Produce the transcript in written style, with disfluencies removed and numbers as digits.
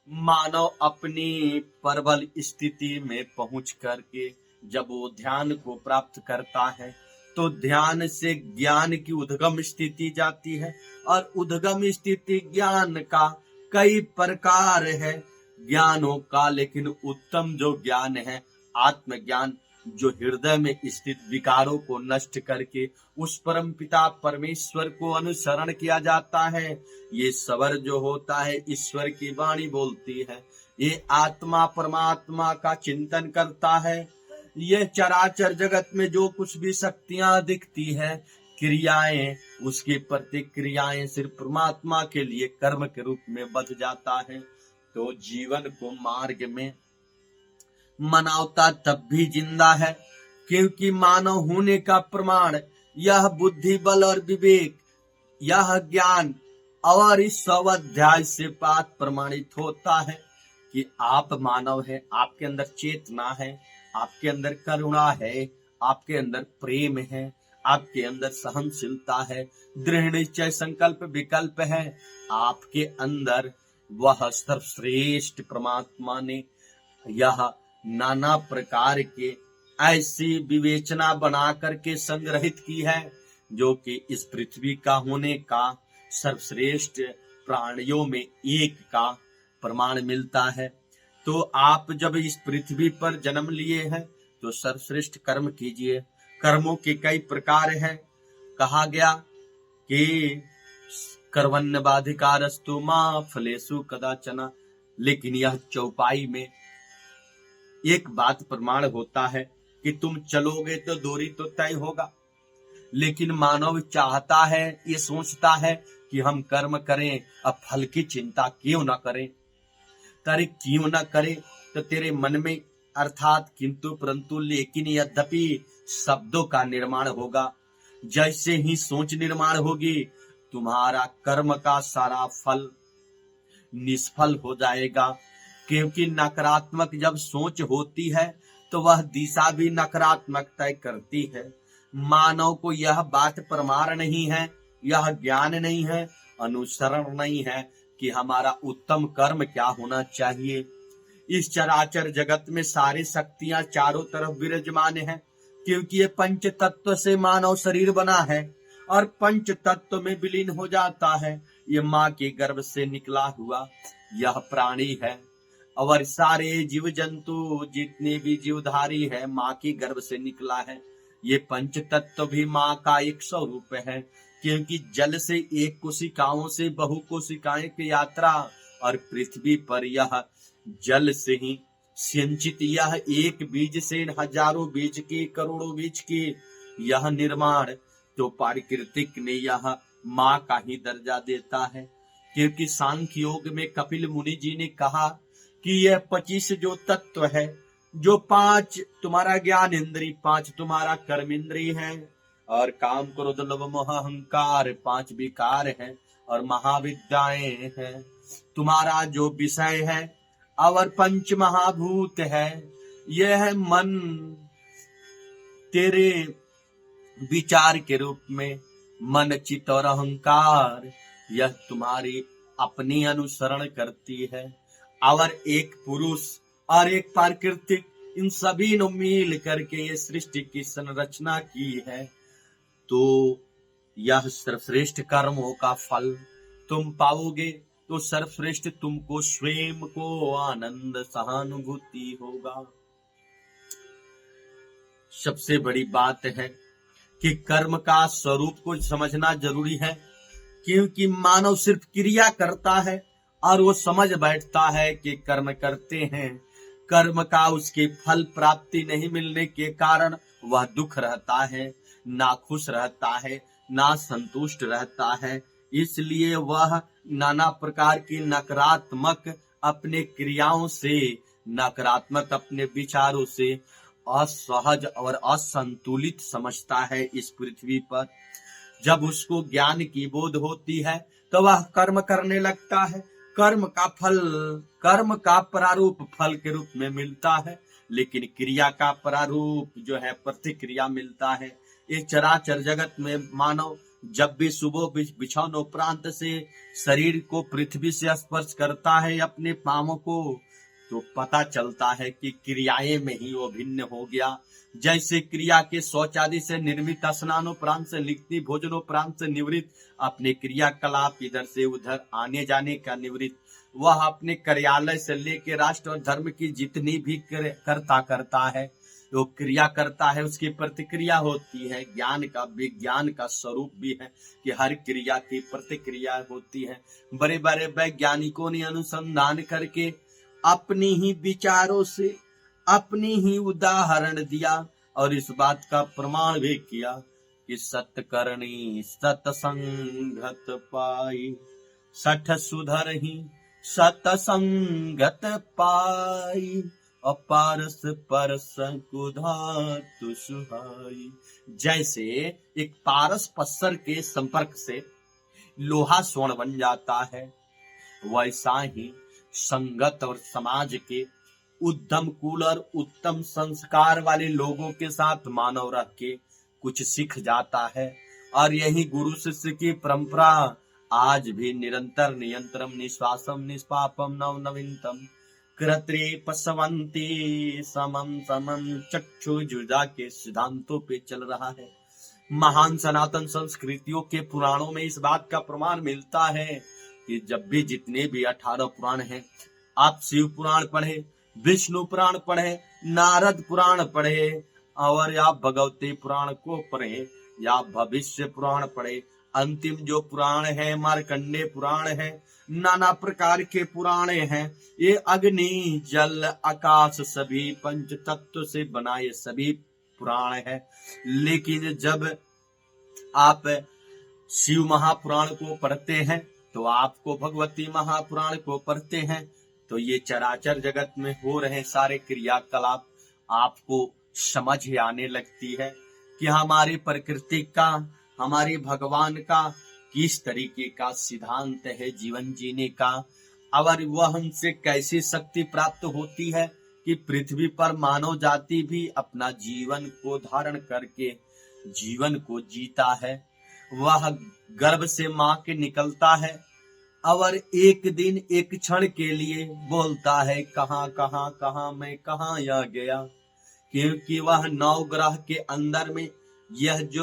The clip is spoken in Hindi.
मानव अपनी प्रबल स्थिति में पहुंच करके जब वो ध्यान को प्राप्त करता है तो ध्यान से ज्ञान की उद्गम स्थिति जाती है। और उद्गम स्थिति ज्ञान का कई प्रकार है ज्ञानों का, लेकिन उत्तम जो ज्ञान है आत्मज्ञान, जो हृदय में स्थित विकारों को नष्ट करके उस परम पिता परमेश्वर को अनुसरण किया जाता है। ये स्वर जो होता है ईश्वर की वाणी बोलती है। ये आत्मा परमात्मा का चिंतन करता है। ये चराचर जगत में जो कुछ भी शक्तियां दिखती है, क्रियाएं, उसकी प्रतिक्रियाएं सिर्फ परमात्मा के लिए कर्म के रूप में बध जाता है। तो जीवन को मार्ग में मानवता तब भी जिंदा है क्योंकि मानव होने का प्रमाण यह बुद्धि, बल और विवेक, यह ज्ञान और इस 100 अध्याय से बात प्रमाणित होता है कि आप मानव है, आपके अंदर चेतना है, आपके अंदर करुणा है, आपके अंदर प्रेम है, आपके अंदर सहनशीलता है, दृढ़ निश्चय संकल्प विकल्प है। आपके अंदर वह सर्वश्रेष्ठ परमात्मा ने यह नाना प्रकार के ऐसी विवेचना बना करके संग्रहित की है जो कि इस पृथ्वी का होने का सर्वश्रेष्ठ प्राणियों में एक का प्रमाण मिलता है। तो आप जब इस पृथ्वी पर जन्म लिए हैं तो सर्वश्रेष्ठ कर्म कीजिए। कर्मों के कई प्रकार हैं। कहा गया कि कर्मण्य बाधिकारस्तु मां फलेषु कदाचन, लेकिन यह चौपाई में एक बात प्रमाण होता है कि तुम चलोगे तो दूरी तो तय होगा, लेकिन मानव चाहता है, ये सोचता है कि हम कर्म करें, अब फल की चिंता क्यों ना करें। तारे क्यों ना करें तो तेरे मन में अर्थात किंतु परंतु लेकिन यद्यपि शब्दों का निर्माण होगा। जैसे ही सोच निर्माण होगी तुम्हारा कर्म का सारा फल निष्फल हो जाएगा, क्योंकि नकारात्मक जब सोच होती है तो वह दिशा भी नकारात्मक तय करती है। मानव को यह बात प्रमाण नहीं है, यह ज्ञान नहीं है, अनुसरण नहीं है कि हमारा उत्तम कर्म क्या होना चाहिए। इस चराचर जगत में सारी शक्तियां चारों तरफ विराजमान है, क्योंकि ये पंच तत्व से मानव शरीर बना है और पंच तत्व में विलीन हो जाता है। ये माँ के गर्भ से निकला हुआ यह प्राणी है और सारे जीव जंतु जितने भी जीवधारी है माँ के गर्भ से निकला है। ये पंच तत्व भी माँ का एक स्वरूप है, क्योंकि जल से एक कोशिकाओं से बहु कोशिकाएं की यात्रा और पृथ्वी पर यह जल से ही सिंचित यह एक बीज से हजारों बीज की, करोड़ों बीज की यह निर्माण तो प्राकृतिक ने यह माँ का ही दर्जा देता है। क्योंकि सांख्य योग में कपिल मुनि जी ने कहा कि यह 25 जो तत्व है, जो 5 तुम्हारा ज्ञान इंद्री, 5 तुम्हारा कर्म इंद्री है, और काम क्रोध लोभ मोह अहंकार 5 विकार है, और महाविद्याएं है तुम्हारा जो विषय है, और पंच महाभूत है। यह है मन तेरे विचार के रूप में, मन चित्त और अहंकार यह तुम्हारी अपनी अनुसरण करती है। और एक पुरुष और एक प्राकृतिक, इन सभी ने मिल करके ये सृष्टि की संरचना की है। तो यह सर्वश्रेष्ठ कर्मों का फल तुम पाओगे तो सर्वश्रेष्ठ तुमको स्वयं को आनंद सहानुभूति होगा। सबसे बड़ी बात है कि कर्म का स्वरूप को समझना जरूरी है, क्योंकि मानव सिर्फ क्रिया करता है और वो समझ बैठता है कि कर्म करते हैं। कर्म का उसके फल प्राप्ति नहीं मिलने के कारण वह दुख रहता है, ना खुश रहता है, ना संतुष्ट रहता है। इसलिए वह नाना प्रकार की नकारात्मक अपने क्रियाओं से, नकारात्मक अपने विचारों से असहज और असंतुलित समझता है इस पृथ्वी पर। जब उसको ज्ञान की बोध होती है तो वह कर्म करने लगता है। कर्म का फल, कर्म का प्रारूप फल के रूप में मिलता है, लेकिन क्रिया का प्रारूप जो है प्रतिक्रिया मिलता है। ये चराचर जगत में मानव जब भी सुबह बिछानोपरांत से शरीर को पृथ्वी से स्पर्श करता है अपने पांवों को, तो पता चलता है कि क्रियाएं में ही वो भिन्न हो गया। जैसे क्रिया के शौच आदि से निर्मित, स्नानोपरांत से लिखती, भोजनोपरांत से निवृत्त, अपने क्रियाकलाप इधर से उधर आने जाने का निवृत्त, वह अपने कार्यालय से लेकर राष्ट्र और धर्म की जितनी भी करता है, जो क्रिया करता है उसकी प्रतिक्रिया होती है। ज्ञान का विज्ञान का स्वरूप भी है कि हर क्रिया की प्रतिक्रिया होती है। बड़े बड़े वैज्ञानिकों ने अनुसंधान करके अपनी ही विचारों से अपनी ही उदाहरण दिया और इस बात का प्रमाण भी किया कि सत्कर्णी सत्संगत पाई, सठ सुधर ही सत्संगत पाई, अपारस परस कुधातु सुहाई। जैसे एक पारस पत्थर के संपर्क से लोहा स्वर्ण बन जाता है, वैसा ही संगत और समाज के उद्यम कुल और उत्तम संस्कार वाले लोगों के साथ मानव रह के कुछ सीख जाता है। और यही गुरु शिष्य की परंपरा आज भी निरंतर नियंत्रम निश्वासम निष्पापम नव नवीनतम कृत्रे पसवंती समम समम चक्षु जुजा के सिद्धांतों पे चल रहा है। महान सनातन संस्कृतियों के पुराणों में इस बात का प्रमाण मिलता है कि जब भी जितने भी 18 पुराण हैं, आप शिव पुराण पढ़े, विष्णु पुराण पढ़े, नारद पुराण पढ़े, और आप भगवती पुराण को पढ़े या भविष्य पुराण पढ़े, अंतिम जो पुराण है मार्कंडेय पुराण है, नाना प्रकार के पुराण हैं। ये अग्नि जल आकाश सभी पंच तत्व से बनाए सभी पुराण है। लेकिन जब आप शिव महापुराण को पढ़ते हैं, तो आपको भगवती महापुराण को पढ़ते हैं, तो ये चराचर जगत में हो रहे सारे क्रियाकलाप आपको समझ आने लगती है कि हमारी प्रकृति का, हमारे भगवान का किस तरीके का सिद्धांत है जीवन जीने का, और वह हमसे कैसी शक्ति प्राप्त होती है कि पृथ्वी पर मानव जाति भी अपना जीवन को धारण करके जीवन को जीता है। वह गर्भ से मां के निकलता है और एक दिन एक क्षण के लिए बोलता है कहां कहां कहां मैं कहां आ गया, क्योंकि वह 9 ग्रह के अंदर में यह जो